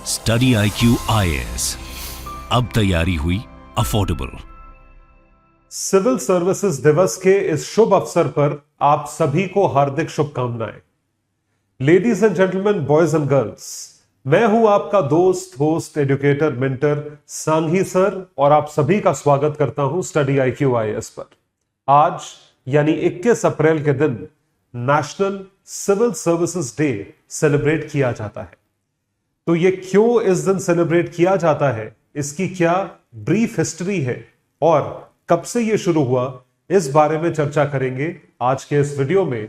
Study IQ IAS, अब तैयारी हुई अफोर्डेबल। सिविल सर्विसेज दिवस के इस शुभ अवसर पर आप सभी को हार्दिक शुभकामनाएं। Ladies and gentleman, boys and girls, मैं हूं आपका दोस्त, host, educator, mentor Sanghi sir, और आप सभी का स्वागत करता हूं स्टडी IQ IAS पर। आज यानी 21 अप्रैल के दिन national civil services day celebrate किया जाता है। तो ये क्यों इस दिन सेलिब्रेट किया जाता है, इसकी क्या ब्रीफ हिस्ट्री है और कब से ये शुरू हुआ, इस बारे में चर्चा करेंगे आज के इस वीडियो में।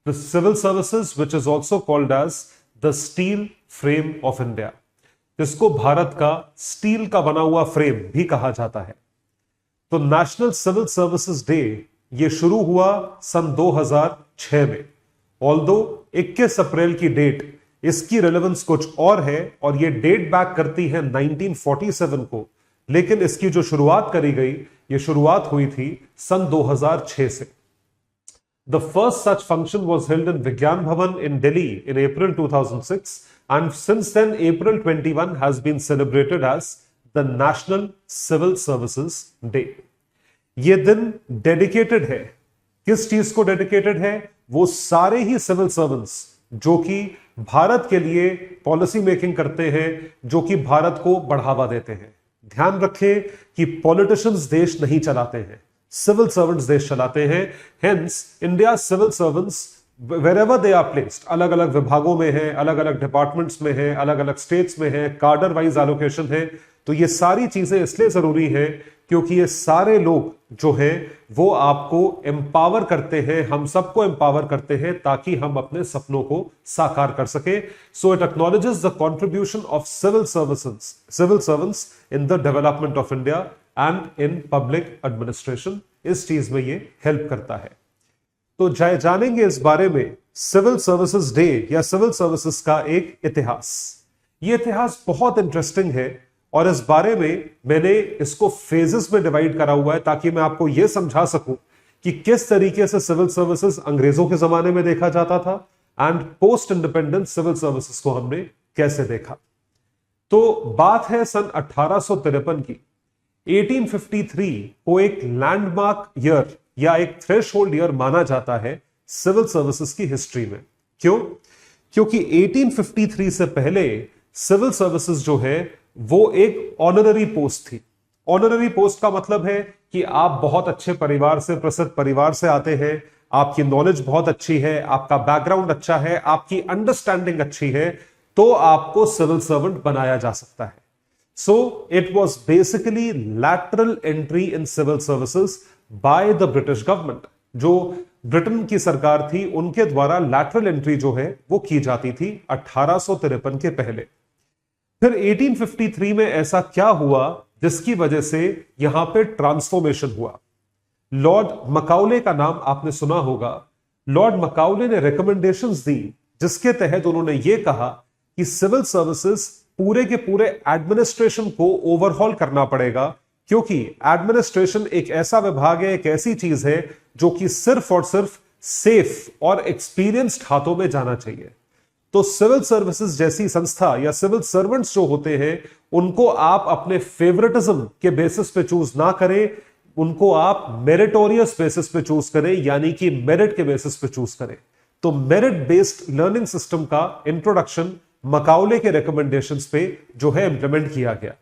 The civil services which is also called as the steel frame of India, जिसको भारत का स्टील का बना हुआ फ्रेम भी कहा जाता है। तो नेशनल सिविल सर्विसेज डे ये शुरू हुआ सन 2006 में। ऑल्दो 21 अप्रैल की डेट, इसकी रेलेवेंस कुछ और है और ये डेट बैक करती है 1947 को, लेकिन इसकी जो शुरुआत करी गई, ये शुरुआत हुई थी सन 2006 से। The first such function was held in विज्ञान भवन इन दिल्ली इन April 2006 and since then April 21 has been celebrated as the National Civil Services Day। ये दिन डेडिकेटेड है, किस चीज को डेडिकेटेड है? वो सारे ही सिविल सर्वेंट्स जो कि भारत के लिए पॉलिसी मेकिंग करते हैं, जो कि भारत को बढ़ावा देते हैं। ध्यान रखें कि पॉलिटिशियंस देश नहीं चलाते हैं, सिविल सर्वेंट्स देश चलाते हैं। Hence India civil servants wherever they are placed, अलग अलग विभागों में है, अलग अलग डिपार्टमेंट्स में है, अलग अलग स्टेट्स में है, कार्डर वाइज एलोकेशन है। तो ये सारी चीजें इसलिए जरूरी है क्योंकि ये सारे लोग जो हैं वो आपको एम्पावर करते हैं, हम सबको एम्पावर करते हैं ताकि हम अपने सपनों को साकार कर सके। So it acknowledges the contribution of civil servants in the development of India and in public administration. इस चीज में ये हेल्प करता है। तो जानेंगे इस बारे में सिविल सर्विसेज डे या सिविल सर्विसेज का एक इतिहास। ये इतिहास बहुत इंटरेस्टिंग है और इस बारे में मैंने इसको फेजेस में डिवाइड करा हुआ है ताकि मैं आपको यह समझा सकूं कि किस तरीके से सिविल सर्विसेज अंग्रेजों के जमाने में देखा जाता था and post independence civil services को हमने कैसे देखा। तो बात है सन 1853 की। 1853 को एक लैंडमार्क ईयर या एक थ्रेशहोल्ड ईयर माना जाता है सिविल सर्विसेज की हिस्ट्री में। क्यों? क्योंकि 1853 से पहले सिविल सर्विसेज जो है वो एक ऑनररी पोस्ट थी। ऑनररी पोस्ट का मतलब है कि आप बहुत अच्छे परिवार से, प्रसिद्ध परिवार से आते हैं, आपकी नॉलेज बहुत अच्छी है, आपका बैकग्राउंड अच्छा है, आपकी अंडरस्टैंडिंग अच्छी है, तो आपको सिविल सर्वेंट बनाया जा सकता है। So it was basically lateral entry in civil services by the British government. जो ब्रिटेन की सरकार थी उनके द्वारा लैटरल एंट्री जो है वो की जाती थी 1853 के पहले। फिर 1853 में ऐसा क्या हुआ जिसकी वजह से यहां पे ट्रांसफॉर्मेशन हुआ? लॉर्ड मकाउले का नाम आपने सुना होगा। लॉर्ड मकाउले ने रिकमेंडेशंस दी जिसके तहत उन्होंने यह कहा कि सिविल सर्विसेज पूरे के पूरे एडमिनिस्ट्रेशन को ओवरहॉल करना पड़ेगा, क्योंकि एडमिनिस्ट्रेशन एक ऐसा विभाग है, एक ऐसी चीज है जो कि सिर्फ और सिर्फ सेफ और एक्सपीरियंस्ड हाथों में जाना चाहिए। तो सिविल सर्विसेज जैसी संस्था या सिविल सर्वेंट्स जो होते हैं उनको आप अपने फेवरेटिज्म के बेसिस पे चूज ना करें, उनको आप मेरिटोरियस बेसिस पे चूज करें, यानी कि मेरिट के बेसिस पे चूज करें। तो मेरिट बेस्ड लर्निंग सिस्टम का इंट्रोडक्शन मकाउले के रिकमेंडेशंस पे जो है इंप्लीमेंट किया गया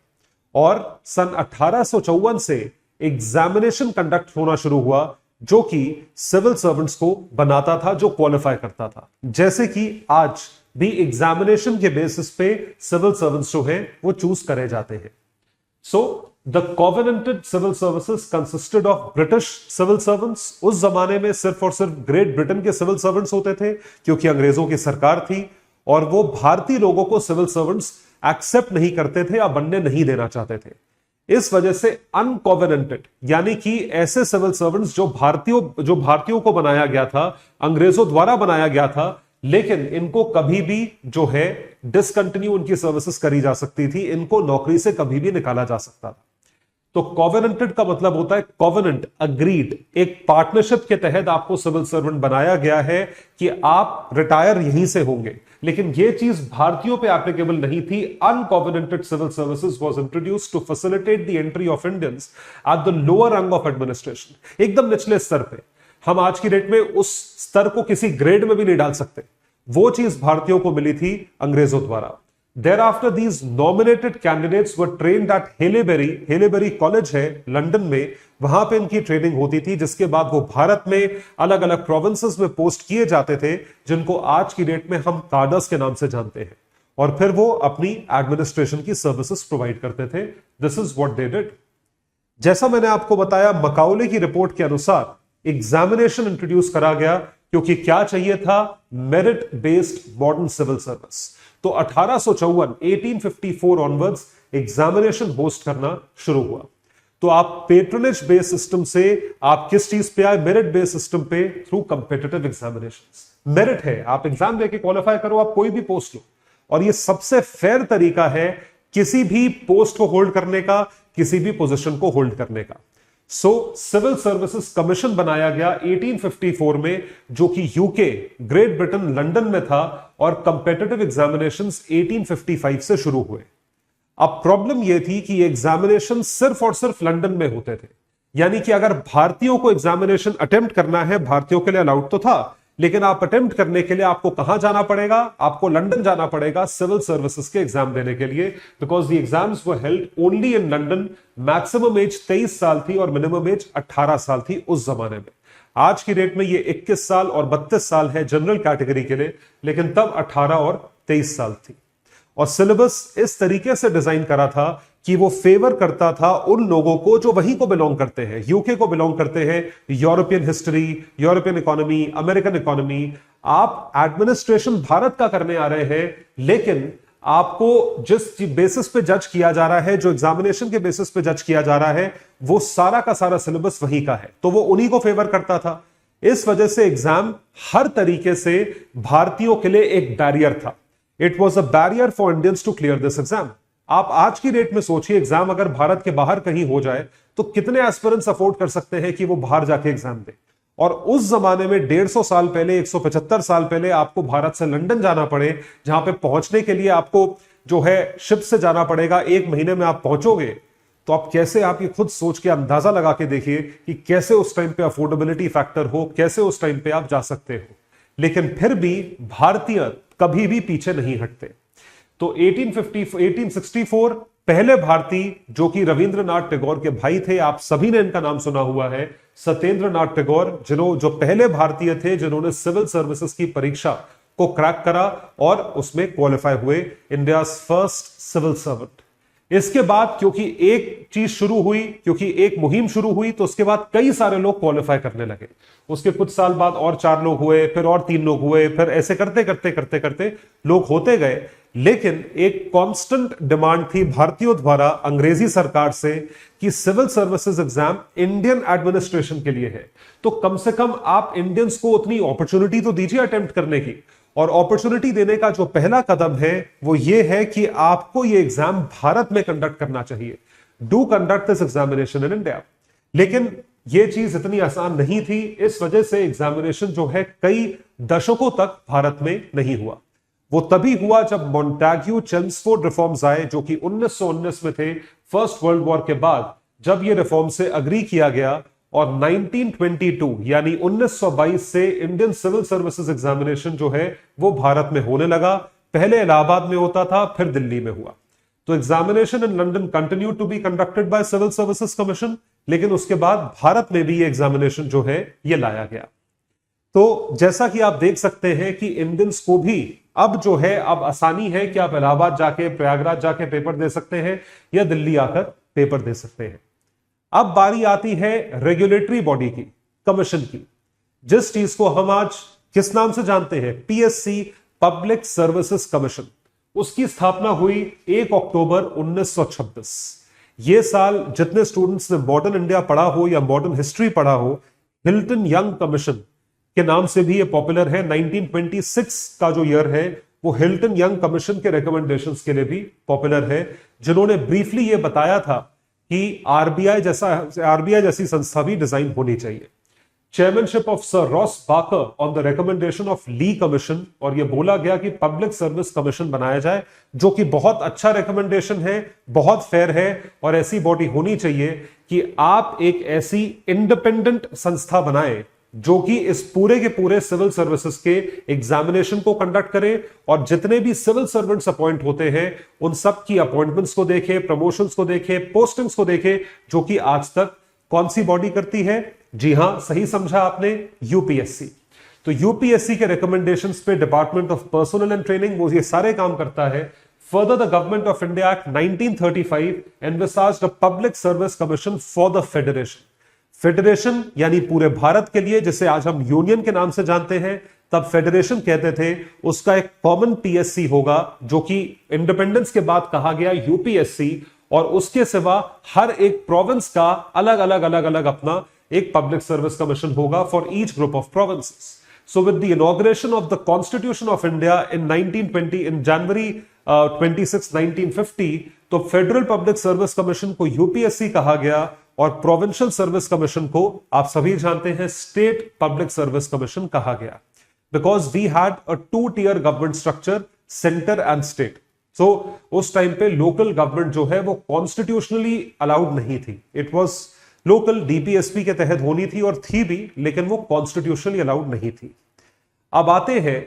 और सन 1854 से एग्जामिनेशन कंडक्ट होना शुरू हुआ जो कि सिविल सर्वेंट्स को बनाता था, जो क्वालिफाई करता था। जैसे कि आज भी एग्जामिनेशन के बेसिस पे सिविल सर्वेंट्स जो हैं वो चूज करे जाते हैं। So the covenanted civil services consisted of British civil servants. उस जमाने में सिर्फ और सिर्फ ग्रेट ब्रिटेन के सिविल सर्वेंट्स होते थे क्योंकि अंग्रेजों की सरकार थी और वो भारतीय लोगों को सिविल सर्वेंट्स एक्सेप्ट नहीं करते थे या बनने नहीं देना चाहते थे। इस वजह से अनकोवेनेंटेड यानी कि ऐसे सिविल सर्वेंट्स जो भारतीयों को बनाया गया था, अंग्रेजों द्वारा बनाया गया था, लेकिन इनको कभी भी जो है डिसकंटिन्यू उनकी सर्विसेज करी जा सकती थी, इनको नौकरी से कभी भी निकाला जा सकता था। तो कॉवेनेंटेड का मतलब होता है कॉवेनेंट, अग्रीड, एक पार्टनरशिप के तहत आपको सिविल सर्वेंट बनाया गया है कि आप रिटायर यहीं से होंगे। लेकिन यह चीज भारतीयों पे एप्लीकेबल नहीं थी। Uncovenanted civil services was introduced to facilitate the entry of Indians at the lower rung of administration, एकदम निचले स्तर पे। हम आज की डेट में उस स्तर को किसी ग्रेड में भी नहीं डाल सकते। वो चीज भारतीयों को मिली थी अंग्रेजों द्वारा। Thereafter, these nominated candidates were trained at Haileybury college है लंदन में, वहां पे इनकी ट्रेनिंग होती थी, जिसके बाद वो भारत में अलग अलग प्रोविंसेस में पोस्ट किए जाते थे, जिनको आज की डेट में हम कार्डर्स के नाम से जानते हैं। और फिर वो अपनी एडमिनिस्ट्रेशन की सर्विसेज प्रोवाइड करते थे। This is what they did. जैसा मैंने आपको बताया, मकाउले की रिपोर्ट के अनुसार एग्जामिनेशन इंट्रोड्यूस करा गया, क्योंकि क्या चाहिए था? Merit based modern civil service. तो 1854 ऑनवर्ड्स एग्जामिनेशन होस्ट करना शुरू हुआ। तो आप पेट्रोनेज बेस्ड सिस्टम से आप किस चीज पे आए? मेरिट बेस्ड सिस्टम पे, थ्रू कंपेटिटिव एग्जामिनेशंस। मेरिट है, आप एग्जाम देके क्वालिफाई करो, आप कोई भी पोस्ट लो। और ये सबसे फेयर तरीका है किसी भी पोस्ट को होल्ड करने का, किसी भी पोजीशन को होल्ड करने का। सो सिविल सर्विसेज कमीशन बनाया गया 1854 में, जो कि यूके, ग्रेट ब्रिटेन, लंदन में था, और कंपेटिटिव एग्जामिनेशंस 1855 से शुरू हुए। अब प्रॉब्लम यह थी कि ये एग्जामिनेशन सिर्फ और सिर्फ लंदन में होते थे। यानी कि अगर भारतीयों को एग्जामिनेशन अटेम्प्ट करना है, भारतीयों के लिए अलाउड तो था, लेकिन आप अटेम्प्ट करने के लिए आपको कहां जाना पड़ेगा? आपको लंदन जाना पड़ेगा सिविल सर्विसेज के एग्जाम देने के लिए, because the exams were held only in London. Maximum age 23 साल थी और मिनिमम एज 18 साल थी उस जमाने में। आज की डेट में ये 21 साल और 32 साल है जनरल कैटेगरी के लिए, लेकिन तब 18 और 23 साल थी। और सिलेबस इस तरीके से डिजाइन करा था कि वो फेवर करता था उन लोगों को जो वहीं को बिलोंग करते हैं, यूके को बिलोंग करते हैं, European history, European economy, American economy. आप एडमिनिस्ट्रेशन भारत का करने आ रहे हैं, लेकिन आपको जिस बेसिस पे जज किया जा रहा है, जो एग्जामिनेशन के बेसिस पे जज किया जा रहा है, वो सारा का सारा सिलेबस वहीं का है, तो वो उन्हीं को फेवर करता था। इस वजह से एग्जाम हर तरीके से भारतीयों के लिए एक बैरियर था। It was a barrier for Indians to clear this exam. आप आज की डेट में सोचिए, एग्जाम अगर भारत के बाहर कहीं हो जाए तो कितने एस्पिरेंट्स अफोर्ड कर सकते हैं कि वो बाहर जाके एग्जाम दे। और उस जमाने में 150 साल पहले, 175 साल पहले आपको भारत से लंदन जाना पड़े, जहां पे पहुंचने के लिए आपको जो है शिप से जाना पड़ेगा, 1 महीने में आप पहुंचोगे, तो आप कैसे, आप ये खुद सोच के अंदाजा लगा के देखिए कि कैसे उस टाइम पे अफोर्डेबिलिटी फैक्टर हो, कैसे उस टाइम पे आप जा सकते हो। लेकिन फिर भी भारतीय कभी भी पीछे नहीं हटते। तो 1864 पहले भारतीय, जो कि रविंद्रनाथ टैगोर के भाई थे, आप सभी ने इनका नाम सुना हुआ है, सत्येंद्रनाथ टैगोर, जो पहले भारतीय थे जिन्होंने सिविल सर्विसेज की परीक्षा को क्रैक करा और उसमें क्वालिफाई हुए, इंडिया फर्स्ट सिविल सर्वेंट। इसके बाद क्योंकि एक चीज शुरू हुई, क्योंकि एक मुहिम शुरू हुई, तो उसके बाद कई सारे लोग क्वालिफाई करने लगे। उसके कुछ साल बाद और 4 लोग हुए, फिर और 3 लोग हुए, फिर ऐसे करते करते करते करते लोग होते गए। लेकिन एक कांस्टेंट डिमांड थी भारतीयों द्वारा अंग्रेजी सरकार से कि civil services exam Indian administration के लिए है, तो कम से कम आप इंडियंस को उतनी अपॉर्चुनिटी तो दीजिए अटेम्प्ट करने की। और अपॉर्चुनिटी देने का जो पहला कदम है वो ये है कि आपको ये एग्जाम भारत में कंडक्ट करना चाहिए। Do conduct this examination in India. लेकिन ये चीज इतनी आसान नहीं थी, इस वजह से एग्जामिनेशन जो है कई दशकों तक भारत में नहीं हुआ। वो तभी हुआ जब मॉन्टेग्यू चेम्सफोर्ड रिफॉर्म्स आए, जो कि 1919 में थे, फर्स्ट वर्ल्ड वॉर के बाद, जब ये रिफॉर्म से अग्री किया गया। और 1922 यानी 1922 से इंडियन सिविल सर्विसेज एग्जामिनेशन जो है वो भारत में होने लगा। पहले इलाहाबाद में होता था, फिर दिल्ली में हुआ। तो examination in London continue to be conducted by civil services commission, लेकिन उसके बाद भारत में भी ये एग्जामिनेशन जो है ये लाया गया। तो जैसा कि आप देख सकते हैं कि इंडियंस को भी अब जो है, अब आसानी है कि आप इलाहाबाद जाके, प्रयागराज जाके पेपर दे सकते हैं या दिल्ली आकर पेपर दे सकते हैं। अब बारी आती है रेगुलेटरी बॉडी की, कमीशन की, जिस चीज को हम आज किस नाम से जानते हैं? PSC, public services commission. उसकी स्थापना हुई 1 अक्टूबर 1926। यह साल जितने स्टूडेंट्स ने मॉडर्न इंडिया पढ़ा हो या मॉडर्न हिस्ट्री पढ़ा हो, हिल्टन यंग कमीशन के नाम से भी ये पॉपुलर है। 1926 का जो ईयर है वो हिल्टन यंग कमीशन के रिकमेंडेशंस के लिए भी पॉपुलर है, जिन्होंने ब्रीफली ये बताया था कि आरबीआई जैसी संस्था भी डिजाइन होनी चाहिए। Chairmanship of sir Ross Barker on the recommendation of Lee commission, और यह बोला गया कि पब्लिक सर्विस कमीशन बनाया जाए, जो कि बहुत अच्छा रिकमेंडेशन है, बहुत फेयर है, और ऐसी बॉडी होनी चाहिए कि आप एक ऐसी इंडिपेंडेंट संस्था बनाएं जो कि इस पूरे के पूरे सिविल सर्विसेज के एग्जामिनेशन को कंडक्ट करे, और जितने भी सिविल सर्वेंट्स अपॉइंट होते हैं उन सब की अपॉइंटमेंट्स को देखे, प्रमोशंस को देखे, पोस्टिंग्स को देखे, जो कि आज तक कौन सी बॉडी करती है? जी हां, सही समझा आपने, यूपीएससी। तो यूपीएससी के रिकमेंडेशंस पे department of personnel and training वो ये सारे काम करता है। Further, the government of India act 1935 envisaged a public service commission for the federation. Federation यानी पूरे भारत के लिए, जिसे आज हम यूनियन के नाम से जानते हैं, तब फेडरेशन कहते थे। उसका एक कॉमन पीएससी होगा, जो कि इंडिपेंडेंस के बाद कहा गया यूपीएससी, और उसके सिवा हर एक प्रोविंस का अलग अलग अपना एक पब्लिक सर्विस कमीशन होगा for each group of provinces. So with the inauguration of the Constitution of India in 1920, in January 26, 1950, तो फेडरल पब्लिक सर्विस कमीशन को यूपीएससी कहा गया, और प्रोविंशियल सर्विस कमीशन को आप सभी जानते हैं स्टेट पब्लिक सर्विस कमीशन कहा गया, because we had a 2-tier government structure, center and state. So उस टाइम पे लोकल गवर्नमेंट जो है वो कॉन्स्टिट्यूशनली अलाउड नहीं थी। इट वॉज लोकल, डीपीएसपी के तहत होनी थी और थी भी, लेकिन वो कॉन्स्टिट्यूशनली अलाउड नहीं थी। अब आते हैं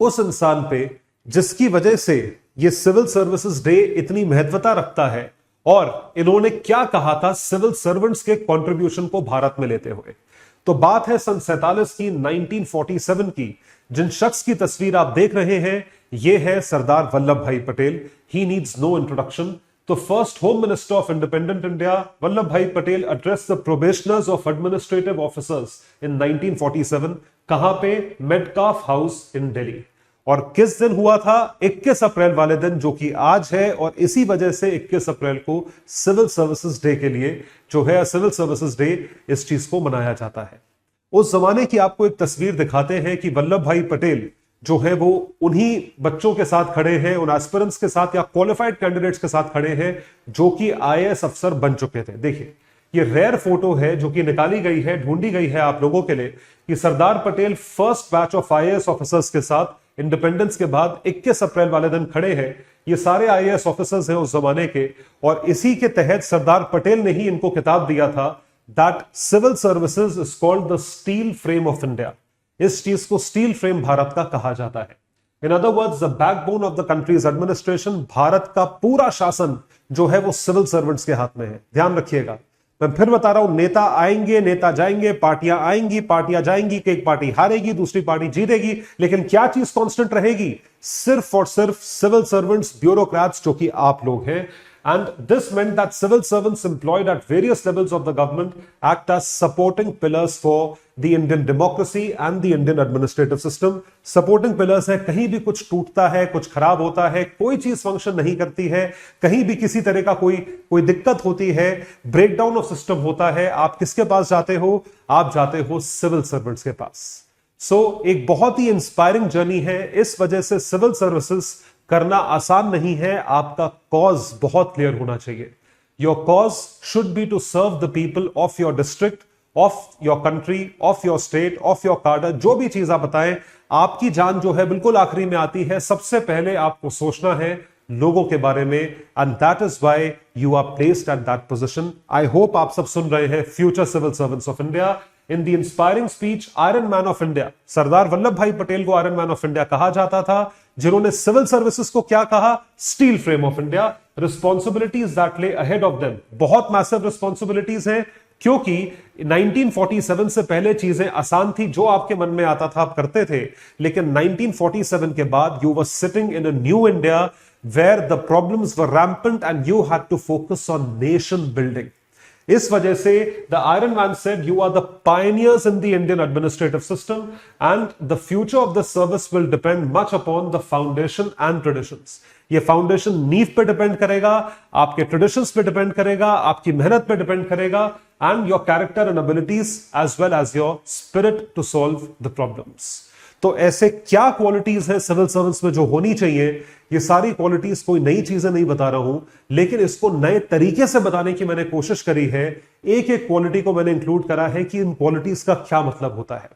उस इंसान पे जिसकी वजह से ये सिविल सर्विसेज डे इतनी महत्वता रखता है, और इन्होंने क्या कहा था सिविल सर्वेंट्स के कंट्रीब्यूशन को भारत में लेते हुए। तो बात है सन 47 की, 1947 की। जिन शख्स की तस्वीर आप देख रहे हैं, ये है Sardar Vallabhbhai Patel. He needs no introduction. तो first home minister of independent India Vallabhbhai Patel address the probationers of administrative officers in 1947। कहां पे? Metcalfe house in Delhi. और किस दिन हुआ था? 21 अप्रैल वाले दिन, जो कि आज है, और इसी वजह से 21 अप्रैल को सिविल सर्विसेज डे के लिए जो है सिविल सर्विसेज डे, इस चीज को मनाया जाता है। उस जमाने की आपको एक तस्वीर दिखाते हैं कि वल्लभ भाई पटेल जो है वो उन्हीं बच्चों के साथ खड़े हैं, उन एस्पिरेंट्स के साथ या क्वालिफाइड कैंडिडेट्स के साथ खड़े हैं जो कि आईएएस अफसर बन चुके थे। देखिए, ये रेयर फोटो है जो कि निकाली गई है, ढूंढी गई है आप लोगों के लिए, कि Sardar Patel first batch of IAS officers के साथ इंडिपेंडेंस के बाद 21 अप्रैल वाले दिन खड़े हैं। ये सारे आईएएस ऑफिसर्स हैं उस जमाने के, और इसी के तहत सरदार पटेल ने ही इनको खिताब दिया था that civil services is called the steel frame of India. इस चीज को स्टील फ्रेम भारत का कहा जाता है। इन other words, the backbone of the countries administration, Bharat का पूरा शासन जो है वो सिविल सर्वेंट्स के हाथ में है। ध्यान रखिएगा, मैं फिर बता रहा हूं, नेता आएंगे, नेता जाएंगे, पार्टियां आएंगी, पार्टियां जाएंगी, कि एक पार्टी हारेगी, दूसरी पार्टी जीतेगी, लेकिन क्या चीज कांस्टेंट रहेगी? सिर्फ और सिर्फ सिविल सर्वेंट्स, ब्यूरोक्रेट्स, जो कि आप लोग हैं। And this meant that civil servants employed at various levels of the government act as supporting pillars for the Indian democracy and the Indian administrative system. Supporting pillars है, कहीं भी कुछ टूटता है, कुछ खराब होता है, कोई चीज फंक्शन नहीं करती है, कहीं भी किसी तरह का कोई दिक्कत होती है, ब्रेकडाउन ऑफ सिस्टम होता है, आप किसके पास जाते हो? आप जाते हो सिविल सर्वेंट्स के पास। एक बहुत ही इंस्पायरिंग जर्नी है। इस वजह से सिविल सर्विसेज करना आसान नहीं है। आपका कॉज बहुत क्लियर होना चाहिए। Your cause should be to serve the people of your district, of your country, of your state, of your cadre. जो भी चीज आप बताएं, आपकी जान जो है बिल्कुल आखिरी में आती है। सबसे पहले आपको सोचना है लोगों के बारे में, and that is why you are placed at that position. I hope आप सब सुन रहे हैं future civil servants of India. In the inspiring speech iron man of India, Sardar Vallabhbhai Patel को आयरन मैन ऑफ इंडिया कहा जाता था, जिन्होंने सिविल सर्विसेज को क्या कहा? Steel frame of India. Responsibilities that ले अहेड ऑफ देम, बहुत मैसिव रिस्पॉन्सिबिलिटीज हैं, क्योंकि 1947 से पहले चीजें आसान थी, जो आपके मन में आता था आप करते थे, लेकिन 1947 के बाद you were sitting in a new India where the problems were rampant and you had to focus on nation building. इस वजह से the iron man said you are the pioneers in the Indian administrative system and the future of the service will depend much upon the foundation and traditions. ये foundation नींव पे depend करेगा, आपके traditions पे depend करेगा, आपकी मेहनत पे डिपेंड करेगा, and your character and abilities as well as your spirit to solve the problems. तो ऐसे क्या क्वालिटीज हैं सिविल सर्वेंट्स में जो होनी चाहिए? ये सारी क्वालिटीज कोई नई चीजें नहीं बता रहा हूं, लेकिन इसको नए तरीके से बताने की मैंने कोशिश करी है। एक एक क्वालिटी को मैंने इंक्लूड करा है कि इन क्वालिटीज का क्या मतलब होता है।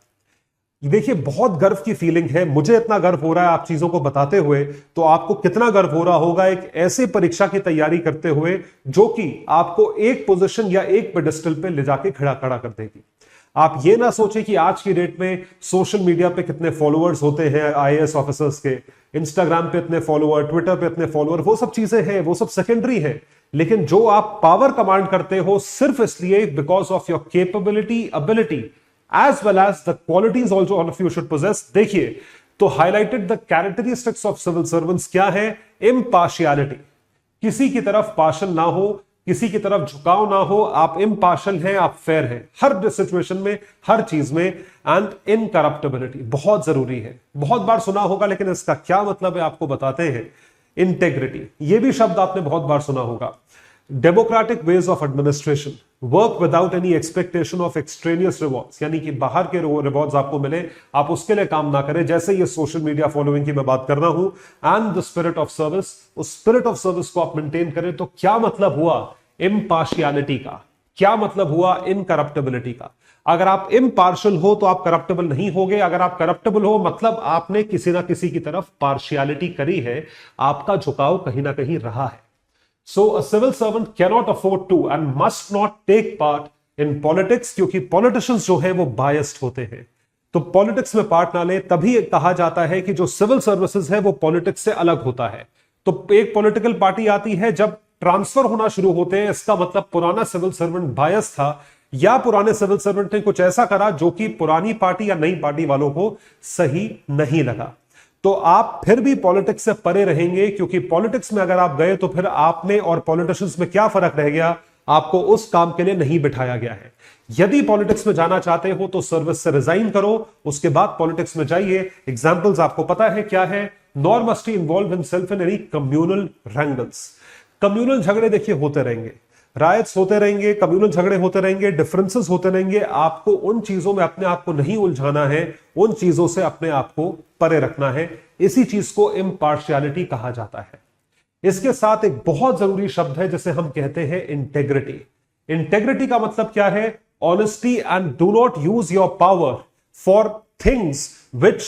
देखिए, बहुत गर्व की फीलिंग है, मुझे इतना गर्व हो रहा है आप चीजों को बताते हुए, तो आपको कितना गर्व हो रहा होगा एक ऐसे परीक्षा की तैयारी करते हुए जो कि आपको एक पोजीशन या एक पेडेस्टल पे ले जाके खड़ा कर देगी। आप ये ना सोचें कि आज की डेट में सोशल मीडिया पे कितने फॉलोअर्स होते हैं आईएएस ऑफिसर्स के, इंस्टाग्राम पे इतने फॉलोअर, ट्विटर पे इतने फॉलोअर, वो सब चीजें हैं, वो सब सेकेंडरी है। लेकिन जो आप पावर कमांड करते हो सिर्फ इसलिए because of your capability, ability as well as the qualities also all of you should possess। देखिए, तो highlighted the characteristics of civil servants क्या है? impartiality, किसी की तरफ पार्शल ना हो, किसी की तरफ झुकाव ना हो, आप impartial हैं, आप फेयर हैं हर सिचुएशन में, हर चीज में। एंड इनकरप्टेबिलिटी बहुत जरूरी है, बहुत बार सुना होगा, लेकिन इसका क्या मतलब है आपको बताते हैं। इंटेग्रिटी, ये भी शब्द आपने बहुत बार सुना होगा। Democratic ways of administration, work without any expectation of extraneous rewards, यानी कि बाहर के रिवॉर्ड्स आपको मिले, आप उसके लिए काम ना करें, जैसे ये सोशल मीडिया फॉलोइंग की मैं बात कर रहा हूं। And the spirit of service, उस स्पिरिट ऑफ सर्विस को आप मेंटेन करें। तो क्या मतलब हुआ इम्पार्शियलिटी का? क्या मतलब हुआ इनकरप्टेबिलिटी का? अगर आप इम्पार्शियल हो तो आप करप्टेबल नहीं होगे, अगर आप करप्टेबल हो मतलब आपने किसी ना किसी की तरफ पार्शियलिटी करी है, आपका झुकाव कहीं ना कहीं रहा है। So a civil servant cannot afford to and must not take part in politics, क्योंकि politicians जो है वो biased होते हैं। तो पॉलिटिक्स में पार्ट ना ले, तभी कहा जाता है कि जो सिविल सर्विसेज है वो पॉलिटिक्स से अलग होता है। तो एक पॉलिटिकल पार्टी आती है, जब ट्रांसफर होना शुरू होते हैं, इसका मतलब पुराना सिविल सर्वेंट बायस था, या पुराने सिविल सर्वेंट ने कुछ ऐसा करा जो कि पुरानी पार्टी या नई पार्टी वालों को सही नहीं लगा। तो आप फिर भी पॉलिटिक्स से परे रहेंगे, क्योंकि पॉलिटिक्स में अगर आप गए तो फिर आप में और पॉलिटिशियंस में क्या फर्क रह गया? आपको उस काम के लिए नहीं बिठाया गया है। यदि पॉलिटिक्स में जाना चाहते हो तो सर्विस से रिजाइन करो, उसके बाद पॉलिटिक्स में जाइए। एग्जांपल्स आपको पता है क्या है? Nor must he involve himself in any communal wrangles. Communal झगड़े देखिए होते रहेंगे, रायट्स होते रहेंगे, कम्युनल झगड़े होते रहेंगे, डिफरेंसेस होते रहेंगे। आपको उन चीजों में अपने आप को नहीं उलझाना है, उन चीजों से अपने आप को परे रखना है। इसी चीज को इम्पार्शियलिटी कहा जाता है। इसके साथ एक बहुत जरूरी शब्द है जिसे हम कहते हैं इंटेग्रिटी। इंटेग्रिटी का मतलब क्या है? Honesty and do not use your power for things which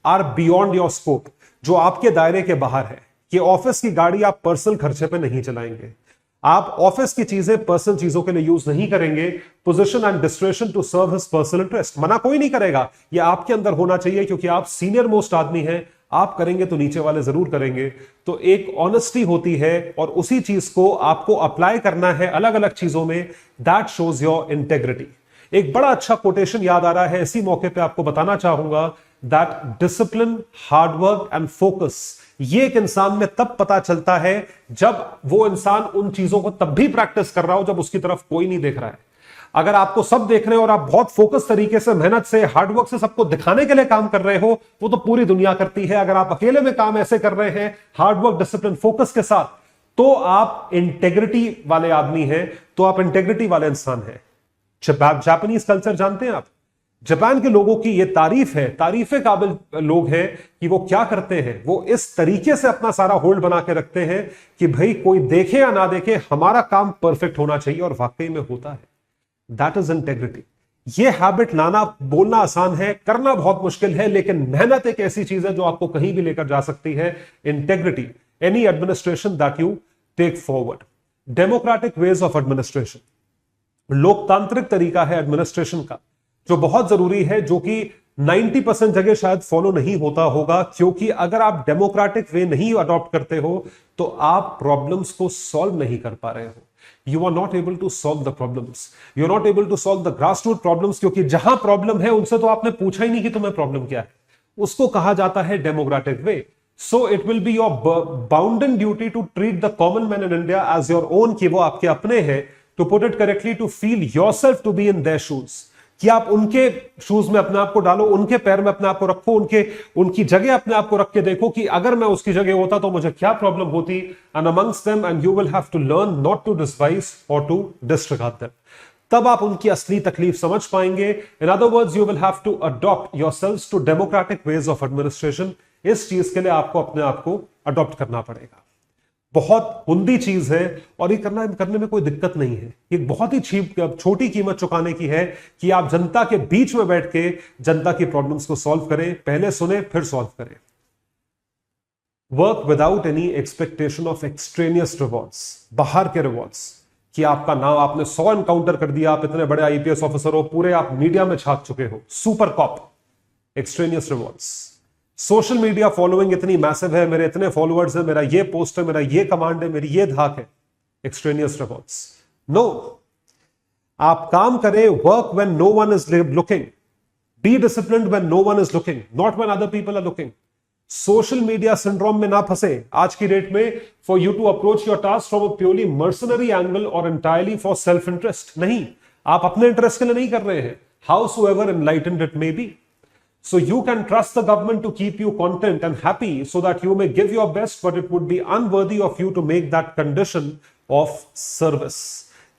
are beyond your scope, जो आपके दायरे के बाहर है। कि ऑफिस की गाड़ी आप पर्सनल खर्चे पे नहीं चलाएंगे, आप ऑफिस की चीजें पर्सनल चीजों के लिए यूज नहीं करेंगे। Position and discretion to serve his personal interest, मना कोई नहीं करेगा, यह आपके अंदर होना चाहिए, क्योंकि आप सीनियर मोस्ट आदमी हैं। आप करेंगे तो नीचे वाले जरूर करेंगे। तो एक ऑनेस्टी होती है और उसी चीज को आपको अप्लाई करना है अलग अलग चीजों में। That shows your integrity. एक बड़ा अच्छा कोटेशन याद आ रहा है, इसी मौके पे आपको बताना चाहूंगा, that discipline, hard work and focus, ये एक इंसान में तब पता चलता है जब वो इंसान उन चीजों को तब भी प्रैक्टिस कर रहा हो जब उसकी तरफ कोई नहीं देख रहा है। अगर आपको सब देख रहे हो और आप बहुत फोकस तरीके से, मेहनत से, हार्डवर्क से सबको दिखाने के लिए काम कर रहे हो, वो तो पूरी दुनिया करती है। अगर आप अकेले में काम ऐसे कर रहे हैं हार्डवर्क, डिसिप्लिन, फोकस के साथ, तो आप इंटेग्रिटी वाले आदमी हैं, तो आप इंटेग्रिटी वाले इंसान हैं। जापानीज कल्चर जानते हैं आप? जापान के लोगों की ये तारीफ है, तारीफे काबिल लोग हैं कि वो क्या करते हैं, वो इस तरीके से अपना सारा होल्ड बना के रखते हैं कि भाई कोई देखे या ना देखे, हमारा काम परफेक्ट होना चाहिए, और वाकई में होता है। That is integrity. ये हैबिट लाना, बोलना आसान है, करना बहुत मुश्किल है, लेकिन मेहनत एक ऐसी चीज है जो आपको कहीं भी लेकर जा सकती है। Integrity, any administration that you take forward. Democratic ways of administration, लोकतांत्रिक तरीका है एडमिनिस्ट्रेशन का, जो बहुत जरूरी है, जो कि 90% जगह शायद फॉलो नहीं होता होगा, क्योंकि अगर आप डेमोक्रेटिक वे नहीं अडॉप्ट करते हो तो आप प्रॉब्लम्स को सॉल्व नहीं कर पा रहे हो। You are not able to solve the problems, you are not able to solve the grass root problems, क्योंकि जहां प्रॉब्लम है उनसे तो आपने पूछा ही नहीं कि तुम्हें प्रॉब्लम क्या है। उसको कहा जाता है democratic way. So it will be your bounden duty to treat the common man in India as your own, कि वो आपके अपने हैं। To put it correctly, to feel yourself to be in their shoes, कि आप उनके shoes में अपने आप को डालो, उनके पैर में अपने आप को रखो, उनकी जगह अपने आप को रख के देखो कि अगर मैं उसकी जगह होता तो मुझे क्या प्रॉब्लम होती। And amongst them, and you will have to learn not to despise और टू डिसरिगार्ड देम। तब आप उनकी असली तकलीफ समझ पाएंगे। In other words, you will have to adopt yourselves to democratic ways of administration. इस चीज के लिए आपको अपने आप को अडॉप्ट करना पड़ेगा। बहुत उम्दी चीज है और ये करने में कोई दिक्कत नहीं है। ये बहुत ही छोटी कीमत चुकाने की है कि आप जनता के बीच में बैठ के जनता की प्रॉब्लम्स को सॉल्व करें। पहले सुने फिर सॉल्व करें। Work without any expectation of extraneous rewards, बाहर के रिवॉर्ड्स कि आपका नाम आपने 100 एनकाउंटर कर दिया, आप इतने बड़े आईपीएस ऑफिसर हो, पूरे आप मीडिया में छाप चुके हो, super cop, extraneous rewards. Social media following इतनी मैसिव है, मेरे इतने फॉलोअर्स है, मेरा ये पोस्ट है, मेरा ये कमांड है, मेरी ये धाक है, एक्सट्रेनियस रिवॉर्ड्स। नो, आप काम करें work when no one is looking, be disciplined when no one is looking, not when other people are looking. Social media syndrome में ना फंसे आज की डेट में, for you to approach your task from a purely mercenary angle और entirely for self interest. नहीं, आप अपने इंटरेस्ट के लिए नहीं कर रहे हैं, howsoever enlightened it may be. So you can trust the government to keep you content and happy so that you may give your best, but it would be unworthy of you to make that condition of service.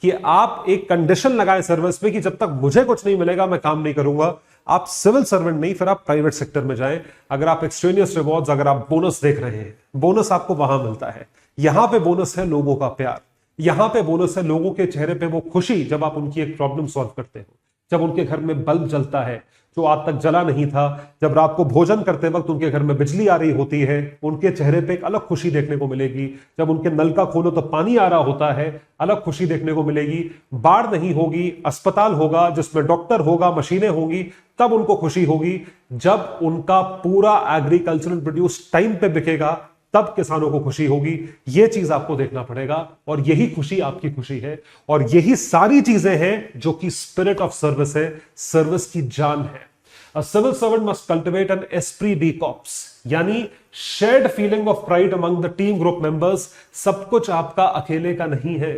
कि आप एक condition लगाएं service पे कि जब तक मुझे कुछ नहीं मिलेगा मैं काम नहीं करूंगा। आप सिविल सर्वेंट नहीं, फिर आप प्राइवेट सेक्टर में जाएं। अगर आप एक्सट्रेनियस रिवॉर्ड्स, अगर आप बोनस देख रहे हैं, बोनस आपको वहां मिलता है। यहां पे बोनस है लोगों का प्यार, यहां पे बोनस है लोगों के चेहरे पे वो खुशी जब आप उनकी एक प्रॉब्लम सॉल्व करते हो, जब उनके घर में बल्ब जलता है जो आज तक जला नहीं था, जब रात को भोजन करते वक्त उनके घर में बिजली आ रही होती है, उनके चेहरे पे एक अलग खुशी देखने को मिलेगी। जब उनके नल का खोलो तो पानी आ रहा होता है, अलग खुशी देखने को मिलेगी। बाढ़ नहीं होगी, अस्पताल होगा जिसमें डॉक्टर होगा, मशीनें होंगी, तब उनको खुशी होगी। जब उनका पूरा एग्रीकल्चरल प्रोड्यूस टाइम पे बिकेगा, तब किसानों को खुशी होगी। यह चीज आपको देखना पड़ेगा और यही खुशी आपकी खुशी है। और यही सारी चीजें हैं जो कि स्पिरिट ऑफ सर्विस है, सर्विस की जान है। A civil servant must cultivate an esprit de corps, यानी shared feeling of pride among the team group members. सब कुछ आपका अकेले का नहीं है।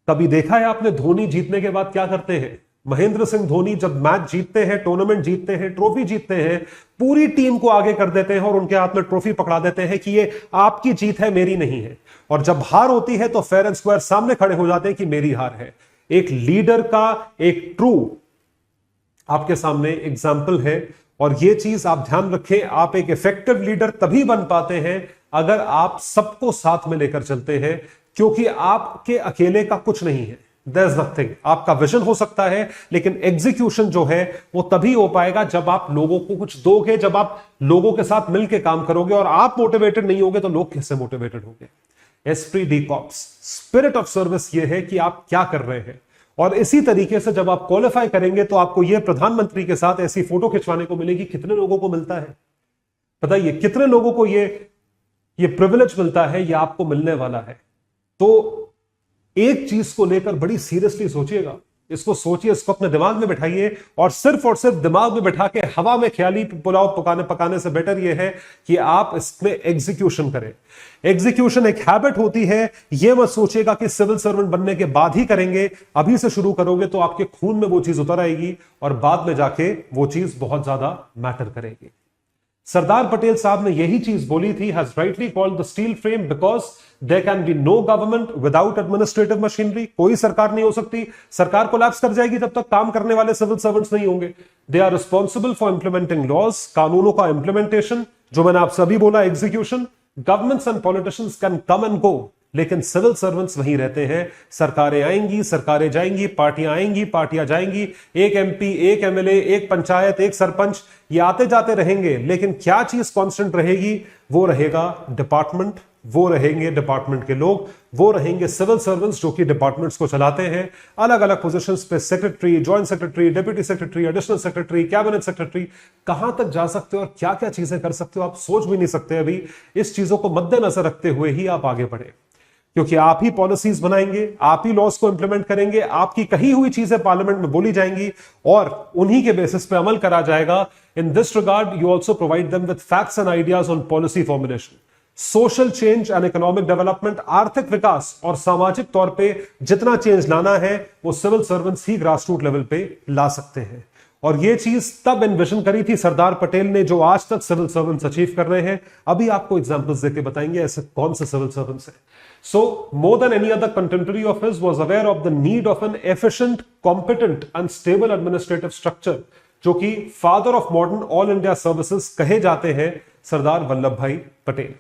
कभी देखा है आपने धोनी जीतने के बाद क्या करते हैं? महेंद्र सिंह धोनी जब मैच जीतते हैं, टूर्नामेंट जीतते हैं, ट्रॉफी जीतते हैं, पूरी टीम को आगे कर देते हैं और उनके हाथ में ट्रॉफी पकड़ा देते हैं कि ये आपकी जीत है, मेरी नहीं है। और जब हार होती है तो फेयर एंड स्क्वायर सामने खड़े हो जाते हैं कि मेरी हार है। एक लीडर का एक ट्रू आपके सामने एग्जाम्पल है। और यह चीज आप ध्यान रखें, आप एक इफेक्टिव लीडर तभी बन पाते हैं अगर आप सबको साथ में लेकर चलते हैं, क्योंकि आपके अकेले का कुछ नहीं है। There is nothing. आपका विजन हो सकता है, लेकिन एग्जीक्यूशन जो है वो तभी हो पाएगा जब आप लोगों को कुछ दोगे, जब आप लोगों के साथ मिलकर काम करोगे। और आप मोटिवेटेड नहीं होगे तो लोग कैसे मोटिवेटेड होंगे? Esprit D corps, spirit of service ये है कि आप क्या कर रहे हैं। और इसी तरीके से जब आप क्वालिफाई करेंगे तो आपको यह प्रधानमंत्री के साथ ऐसी फोटो खिंचवाने को मिलेगी। कितने लोगों को मिलता है बताइए? कितने लोगों को ये प्रिविलेज मिलता है? ये आपको मिलने वाला है। तो एक चीज को लेकर बड़ी सीरियसली सोचिएगा, इसको सोचिए, इसको अपने दिमाग में बिठाइए। और सिर्फ दिमाग में बिठा के हवा में ख्याली पुलाव पकाने से बेटर यह है कि आप इसमें एग्जीक्यूशन करें। एग्जीक्यूशन एक हैबिट होती है। यह मत सोचिएगा कि सिविल सर्वेंट बनने के बाद ही करेंगे। अभी से शुरू करोगे तो आपके खून में वो चीज उतर आएगी और बाद में जाके वो चीज बहुत ज्यादा मैटर करेगी। सरदार पटेल साहब ने यही चीज बोली थी, has rightly called the steel frame because there can be no government without administrative machinery. कोई सरकार नहीं हो सकती, सरकार कोलैप्स कर जाएगी जब तक काम करने वाले सिविल सर्वेंट्स नहीं होंगे। They are responsible for implementing laws, कानूनों का इंप्लीमेंटेशन, जो मैंने आप सभी बोला, execution. Governments and politicians can come and go, लेकिन सिविल सर्वेंट्स वहीं रहते हैं। सरकारें आएंगी, सरकारें जाएंगी, पार्टियां आएंगी, पार्टियां जाएंगी, एक एमपी, एक एमएलए, एक पंचायत, एक सरपंच, ये आते जाते रहेंगे। लेकिन क्या चीज कांस्टेंट रहेगी? वो रहेगा डिपार्टमेंट, वो रहेंगे डिपार्टमेंट के लोग, वो रहेंगे सिविल सर्वेंट्स जो कि डिपार्टमेंट्स को चलाते हैं। अलग अलग पोजीशंस पे secretary, joint secretary, deputy secretary, additional secretary, cabinet secretary, कहां तक जा सकते हो और क्या क्या चीजें कर सकते हो आप सोच भी नहीं सकते। अभी इस चीजों को मद्देनजर रखते हुए ही आप आगे बढ़े, क्योंकि आप ही पॉलिसीज बनाएंगे, आप ही लॉज को इंप्लीमेंट करेंगे, आपकी कही हुई चीजें पार्लियामेंट में बोली जाएंगी और उन्हीं के बेसिस पे अमल करा जाएगा। In this regard you also provide them with facts and ideas on policy formulation. Social change and economic development, आर्थिक विकास और सामाजिक तौर पे जितना चेंज लाना है वो सिविल सर्वेंट्स ही ग्रासरूट लेवल पे ला सकते हैं। और ये चीज तब एनविजन करी थी सरदार पटेल ने, जो आज तक सिविल सर्वेंट्स अचीव कर रहे हैं। अभी आपको एग्जांपल्स देके बताएंगे ऐसे कौन से सिविल सर्वेंट्स हैं। So more than any other contemporary of his was aware of the need of an efficient, competent and stable administrative structure, जो कि father of modern all India services कहे जाते हैं सरदार वल्लभ भाई पटेल।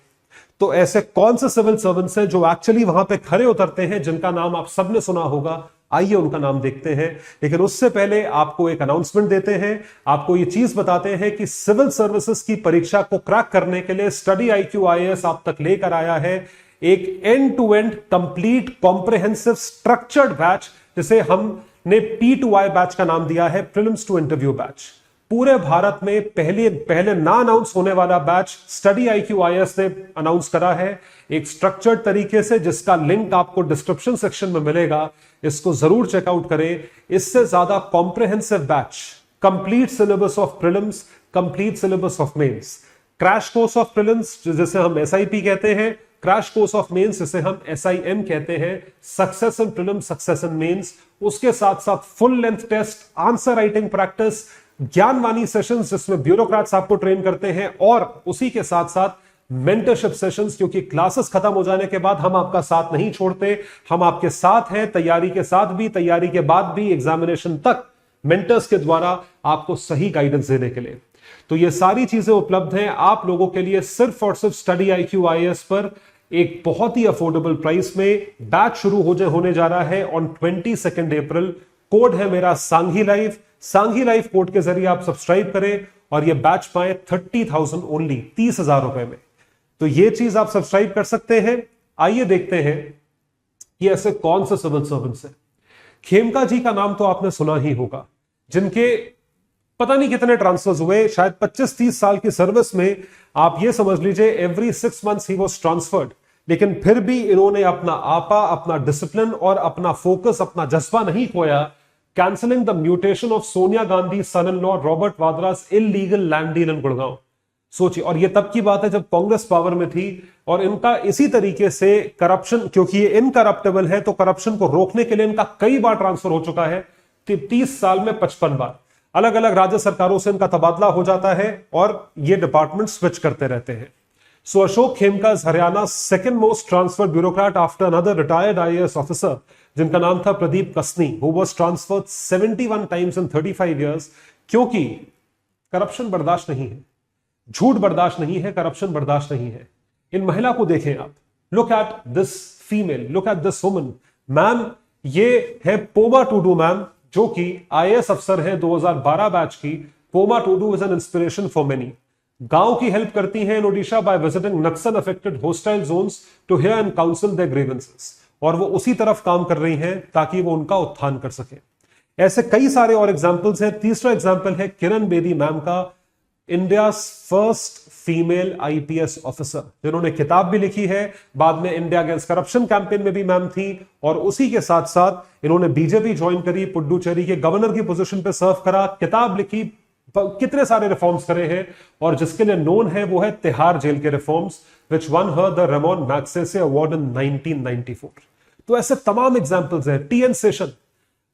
तो ऐसे कौन से सिविल सर्वेंट्स हैं जो एक्चुअली वहां पे खड़े उतरते हैं, जिनका नाम आप सबने सुना होगा? आइए उनका नाम देखते हैं। लेकिन उससे पहले आपको एक अनाउंसमेंट देते हैं, आपको यह चीज बताते हैं कि सिविल सर्विसेज की परीक्षा को क्रैक करने के लिए स्टडी IQ IAS आप तक लेकर आया है एक end to end complete comprehensive structured batch, जिसे हमने P2I बैच का नाम दिया है, प्रीलिम्स टू इंटरव्यू बैच। पूरे भारत में पहले ना अनाउंस होने वाला बैच स्टडी IQ IAS ने अनाउंस करा है एक स्ट्रक्चर्ड तरीके से, जिसका लिंक आपको डिस्क्रिप्शन सेक्शन में मिलेगा। इसको जरूर चेकआउट करें। इससे ज्यादा comprehensive batch, complete syllabus of prelims, complete syllabus of mains, crash course of prelims जिसे हम SIP कहते हैं, क्रैश कोर्स ऑफ मेंस जिसे हम SIM कहते हैं, success in prelims, success in mains, उसके साथ साथ full length test, answer writing practice, Gyanvani sessions जिसमें ब्यूरोक्रेट्स आपको ट्रेन करते हैं, और उसी के साथ साथ मेंटरशिप सेशंस, क्योंकि क्लासेस खत्म हो जाने के बाद हम आपका साथ नहीं छोड़ते, हम आपके साथ हैं तैयारी के साथ भी, तैयारी के बाद भी, एग्जामिनेशन तक, मेंटर्स के द्वारा आपको सही गाइडेंस देने के लिए। तो ये सारी चीजें उपलब्ध हैं आप लोगों के लिए सिर्फ और सिर्फ स्टडी IQ IAS पर एक बहुत ही अफोर्डेबल प्राइस में। बैच शुरू होने जा रहा है ऑन 22 अप्रैल। कोड है मेरा Sanghi live. Sanghi live code के जरिए आप सब्सक्राइब करें और ये बैच पाए 30,000 ओनली, 30,000 रुपए में। तो ये चीज आप सब्सक्राइब कर सकते हैं। आइए देखते हैं कि ऐसे कौन से सिविल सर्वेंट्स हैं। खेमका जी का नाम तो आपने सुना ही होगा, जिनके पता नहीं कितने ट्रांसफर्स हुए, शायद 25-30 साल की सर्विस में आप ये समझ लीजिए every 6 months he was transferred. लेकिन फिर भी इन्होंने अपना आपा, अपना डिसिप्लिन और अपना फोकस, अपना जज्बा नहीं खोया। Cancelling the mutation of Sonia Gandhi son in law Robert Vadra's illegal land deal in Gurgaon. सोचिए, और ये तब की बात है जब कांग्रेस पावर में थी, और इनका इसी तरीके से करप्शन, क्योंकि ये इनकरप्टेबल है, तो करप्शन को रोकने के लिए इनका कई बार ट्रांसफर हो चुका है। 30 साल में 55 बार अलग अलग राज्य सरकारों से इनका तबादला हो जाता है और ये डिपार्टमेंट स्विच करते रहते हैं। So Ashok Khemka is Haryana second most transferred bureaucrat after another retired IAS officer, जिनका नाम था Pradeep Kasni, who was transferred 71 times in 35 years. क्योंकि करप्शन बर्दाश्त नहीं है, झूठ बर्दाश्त नहीं है, करप्शन बर्दाश्त नहीं है। इन महिला को देखें आप, look at this female, look at this woman. Ma'am, ये है पोमा टूडू मैम, जो कि IAS अफसर है 2012 बैच की। Poma Tudu is an inspiration for many. गांव की हेल्प करती हैं in Odisha by visiting Naxal affected hostile zones to hear and counsel their grievances, और वो उसी तरफ काम कर रही हैं ताकि वो उनका उत्थान कर सके। ऐसे कई सारे और एग्जांपल्स हैं। तीसरा एग्जांपल है किरण बेदी मैम का, India first female IPS officer, जिन्होंने किताब भी लिखी है। बाद में इंडिया अगेंस्ट करप्शन कैंपेन में भी मैम थी, और उसी के साथ साथ इन्होंने बीजेपी ज्वाइन करी, पुडुचेरी के गवर्नर की पोजीशन पे सर्व करा, किताब लिखी, कितने सारे रिफॉर्म्स करे हैं। और जिसके लिए नोन है वो है तिहाड़ जेल के reforms, which one her the Ramon Magsaysay award in 1994। तो ऐसे तमाम एग्जांपल्स हैं। TN session,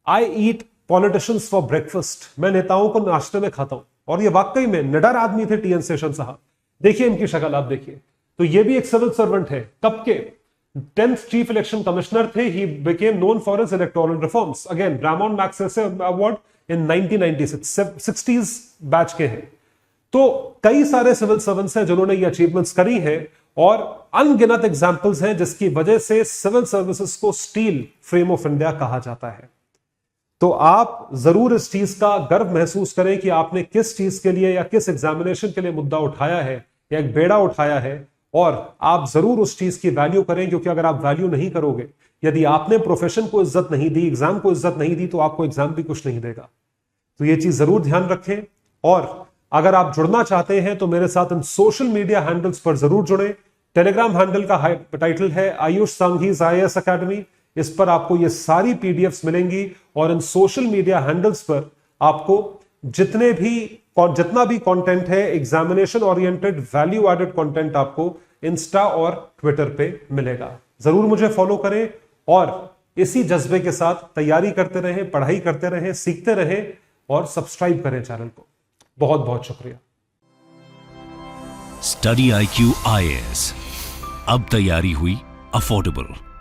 I eat politicians for breakfast, मैं नेताओं को नाश्ते में खाता हूं। और ये वाकई में निडर आदमी थे TN सेशन साहब। देखिए इनकी शक्ल आप देखिए। तो ये भी एक सिविल सर्वेंट है। कब के 10th चीफ इलेक्शन कमिश्नर थे। He became known for his electoral reforms. Again Ramon Magsaysay award in 1996, 60s batch के हैं। तो कई सारे सिविल सर्वेंट्स हैं जिन्होंने ये अचीवमेंट्स करी हैं, और अनगिनत एग्जांपल्स हैं जिसकी वजह से सिविल सर्विसेज को स्टील फ्रेम ऑफ इंडिया कहा जाता है। तो आप जरूर इस चीज का गर्व महसूस करें कि आपने किस चीज के लिए या किस एग्जामिनेशन के लिए मुद्दा उठाया है या एक बेड़ा उठाया है, और आप जरूर उस चीज की वैल्यू करें। क्योंकि अगर आप वैल्यू नहीं करोगे, यदि आपने प्रोफेशन को इज्जत नहीं दी, एग्जाम को इज्जत नहीं दी, तो आपको एग्जाम भी कुछ नहीं देगा। तो ये चीज जरूर ध्यान रखें। और अगर आप जुड़ना चाहते हैं तो मेरे साथ इन सोशल मीडिया हैंडल्स पर जरूर जुड़े। टेलीग्राम हैंडल का टाइटल है आयुष सांघी IAS अकेडमी। इस पर आपको ये सारी PDFs मिलेंगी, और इन सोशल मीडिया हैंडल्स पर आपको जितना भी कंटेंट है examination oriented, value added content आपको इंस्टा और ट्विटर पे मिलेगा। जरूर मुझे फॉलो करें और इसी जज्बे के साथ तैयारी करते रहें, पढ़ाई करते रहें, सीखते रहें, और सब्सक्राइब करें चैनल को। बहुत बहुत शुक्रिया। स्टडी IQ IAS, अब तैयारी हुई अफोर्डेबल।